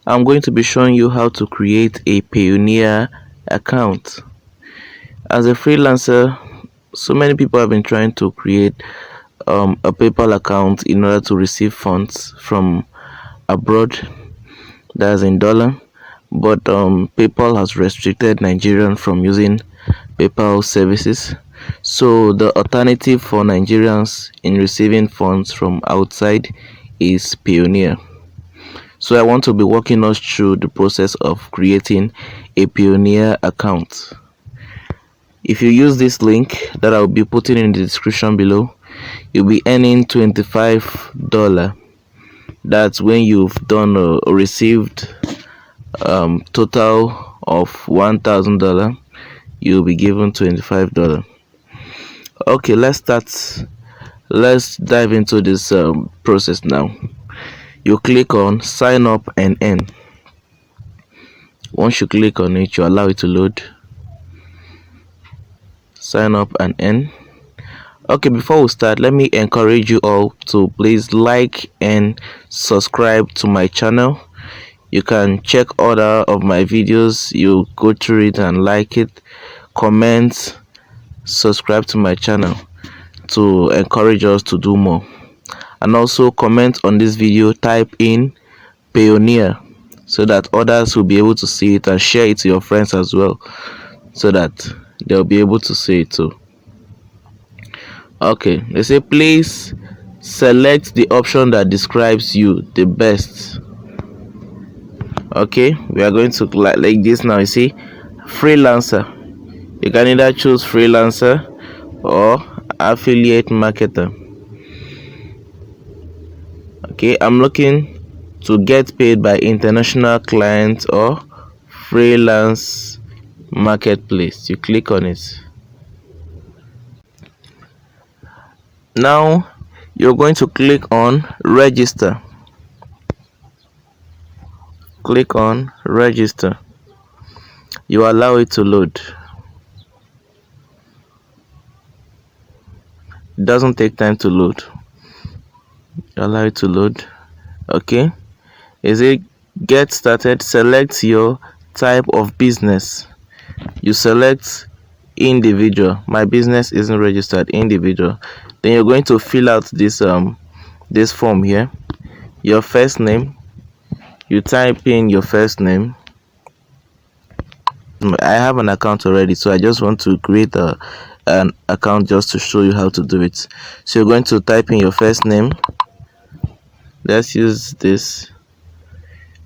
I'm going to be showing you how to create a Payoneer account. As a freelancer, so many people have been trying to create a PayPal account in order to receive funds from abroad, that's in dollar. But PayPal has restricted Nigerians from using PayPal services. So the alternative for Nigerians in receiving funds from outside is Payoneer. So I want to be walking us through the process of creating a Payoneer account. If you use this link that I'll be putting in the description below, you'll be earning $25. That's when you've done or received total of $1,000, you'll be given $25. Okay, let's start. Let's dive into this process now. You click on sign up and earn. Once you click on it, you allow it to load. Sign up and earn. Okay, before we start, let me encourage you all to please like and subscribe to my channel. You can check other of my videos, you go through it and like it, comment, subscribe to my channel to encourage us to do more. And also comment on this video, type in Payoneer so that others will be able to see it, and share it to your friends as well so that they'll be able to see it too. Okay, they say please select the option that describes you the best. Okay, we are going to like this now. You see, freelancer. You can either choose freelancer or affiliate marketer. Okay, I'm looking to get paid by international clients or freelance marketplace. You click on it. Now you're going to click on register. Click on register. You allow it to load. It doesn't take time to load. You allow it to load. Okay, is it get started? Select your type of business. You select individual. My business isn't registered. Individual. Then you're going to fill out this form here. Your first name. You type in your first name. I have an account already, so I just want to create an account just to show you how to do it. So you're going to type in your first name. Let's use this.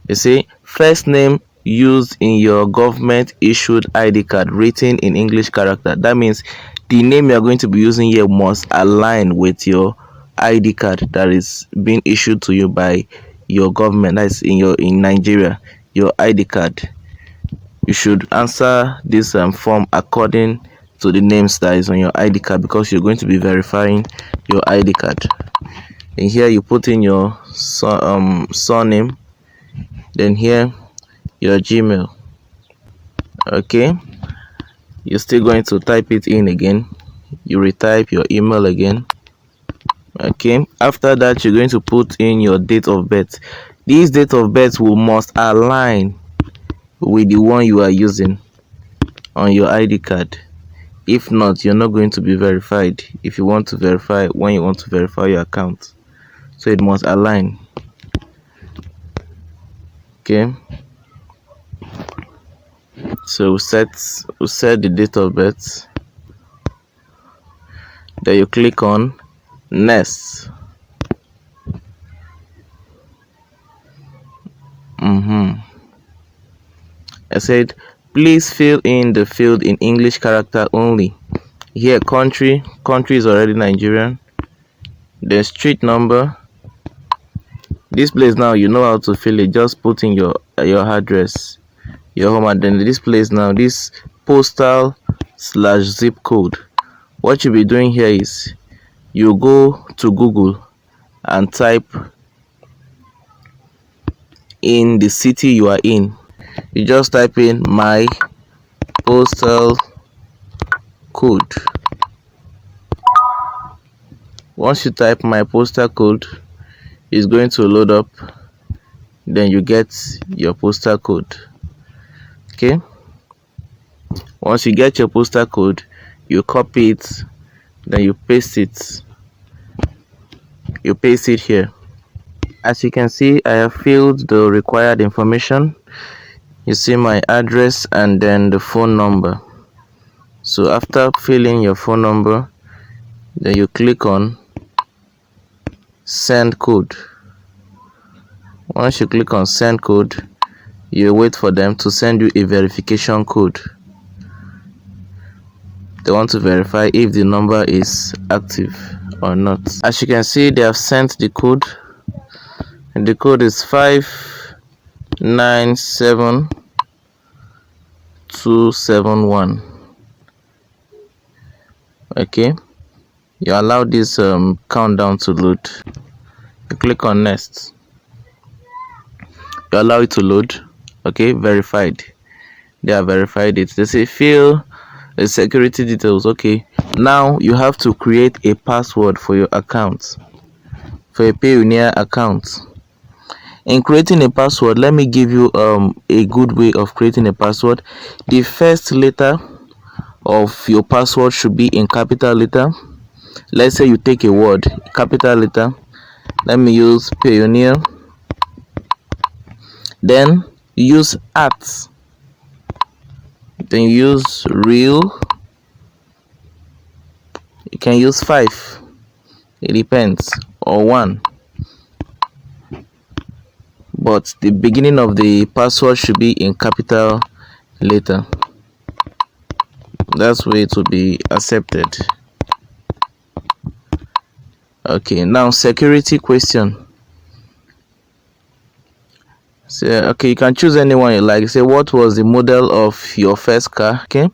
You see, first name used in your government issued ID card, written in English character. That means the name you're going to be using here must align with your ID card that is being issued to you by your government. That's in Nigeria, your ID card. You should answer this form according to the names that is on your ID card, because you're going to be verifying your ID card. And here you put in your surname, then here your Gmail. Okay, you're still going to type it in again. You retype your email again. Okay, after that you're going to put in your date of birth. This date of birth must align with the one you are using on your ID card. If not, you're not going to be verified if you want to verify when you want to verify your account. So it must align. Okay, so we set the date of birth. Then you click on next. I said please fill in the field in English character only. Here country is already Nigerian. The street number. This place now, you know how to fill it. Just put in your address, your home, and then this place now, this postal/zip code. What you'll be doing here is you go to Google and type in the city you are in. You just type in my postal code. Once you type my postal code, it's going to load up. then you get your postal code. Okay, once you get your postal code, you copy it, then you paste it here. As you can see, I have filled the required information. You see my address and then the phone number. So after filling your phone number, then you click on send code. Once you click on send code, you wait for them to send you a verification code. They want to verify if the number is active or not. As you can see, they have sent the code, and the code is 597271. Okay, you allow this countdown to load. You click on next. You allow it to load. Okay, verified. They have verified it. They say fill the security details. Okay, now you have to create a password for your account, for a Payoneer account. In creating a password, let me give you a good way of creating a password. The first letter of your password should be in capital letter. Let's say you take a word, capital letter. Let me use Payoneer. Then use @ then use real. You can use 5, it depends, or 1, but the beginning of the password should be in capital letter. That's where it will be accepted. Okay, now security question. So okay, you can choose anyone you like. Say what was the model of your first car. Okay,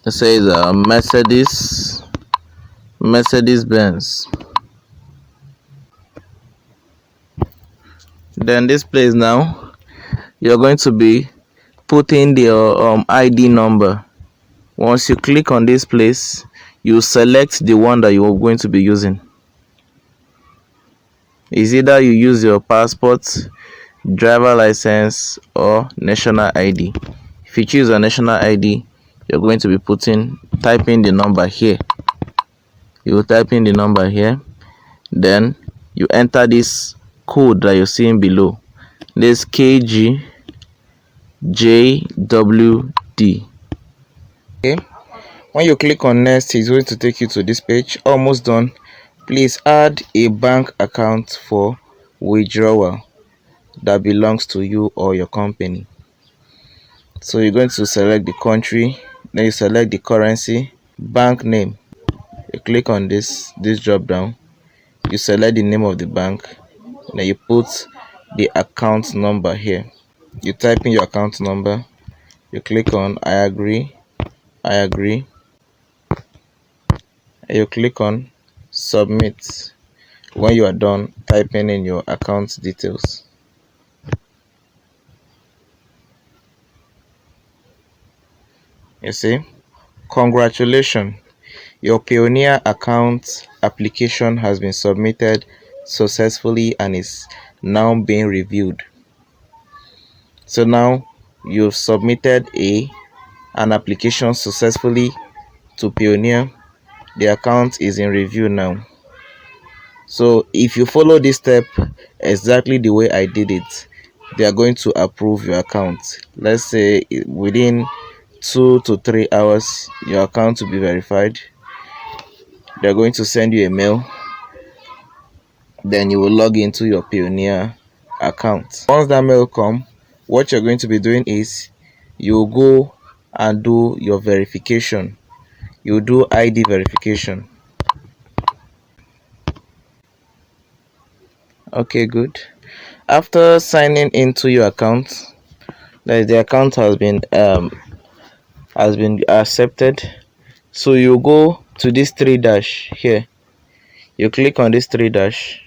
it says Mercedes Benz. Then this place, now you're going to be putting your ID number. Once you click on this place, you select the one that you are going to be using. Is either you use your passport, driver license, or national ID. If you choose a national ID, you're going to be typing the number here. You will type in the number here, then you enter this code that you're seeing below, this KGJWD. Okay, when you click on next, it's going to take you to this page. Almost done. Please add a bank account for withdrawal that belongs to you or your company. So you're going to select the country, then you select the currency, bank name. You click on this drop down, you select the name of the bank, then you put the account number here. You type in your account number, you click on I agree, and you click on submit. When you are done typing in your account details, you see, congratulations, your Payoneer account application has been submitted successfully and is now being reviewed. So now you've submitted an application successfully to Payoneer. The account is in review now. So if you follow this step exactly the way I did it, they are going to approve your account. Let's say within 2 to 3 hours your account will be verified. They're going to send you a mail, then you will log into your Payoneer account. Once that mail comes, what you're going to be doing is you go and do your verification. You do ID verification. Okay, good. After signing into your account, the account has been accepted. So you go to this 3 dash here. You click on this 3 dash.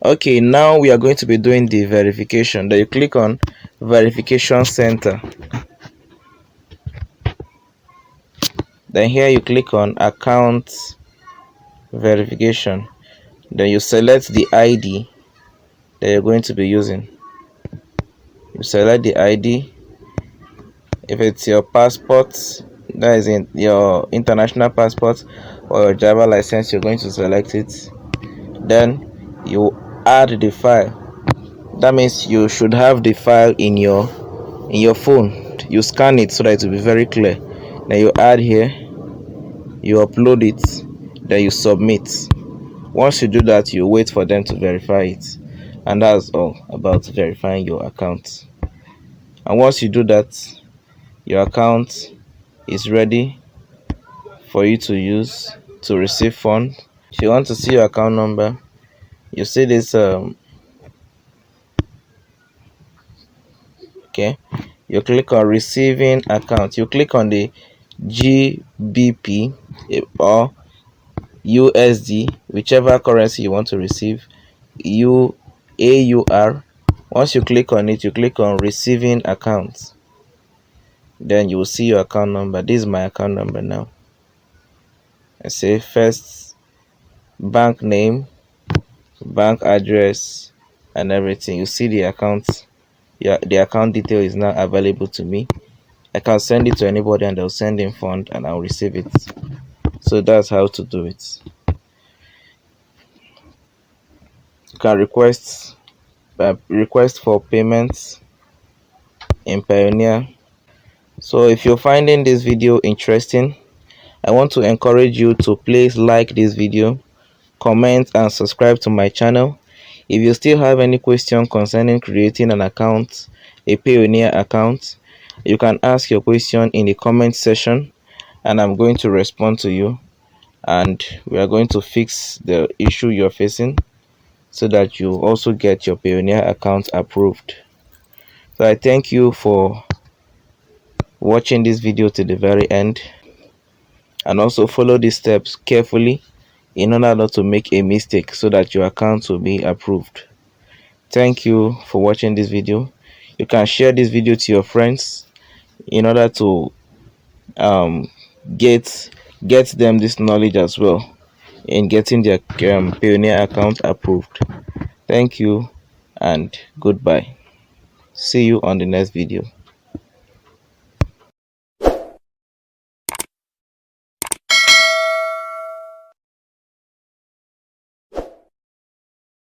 Okay, now we are going to be doing the verification. Then you click on verification center. Then here you click on account verification. Then you select the ID that you're going to be using. You select the ID. If it's your passport, that is in your international passport or your driver license, you're going to select it. Then you add the file. That means you should have the file in your phone. You scan it so that it will be very clear. Then you add here, you upload it, then you submit. Once you do that, you wait for them to verify it, and that's all about verifying your account. And once you do that, your account is ready for you to use to receive funds. If you want to see your account number, you see this okay, you click on receiving account. You click on the GBP or USD, whichever currency you want to receive, AUR. Once you click on it, you click on receiving account. Then you will see your account number. This is my account number now. I say first bank name, bank address, and everything. You see the account. Yeah, the account detail is now available to me. I can send it to anybody and they'll send in fund and I'll receive it. So that's how to do it. You can request for payments in Payoneer. So if you're finding this video interesting, I want to encourage you to please like this video, comment, and subscribe to my channel. If you still have any question concerning creating an account, a Payoneer account, you can ask your question in the comment section and I'm going to respond to you, and we are going to fix the issue you're facing so that you also get your Payoneer account approved. So I thank you for watching this video to the very end, and also follow these steps carefully in order not to make a mistake so that your account will be approved. Thank you for watching this video. You can share this video to your friends in order to get them this knowledge as well in getting their Payoneer account approved. Thank you and goodbye. See you on the next video.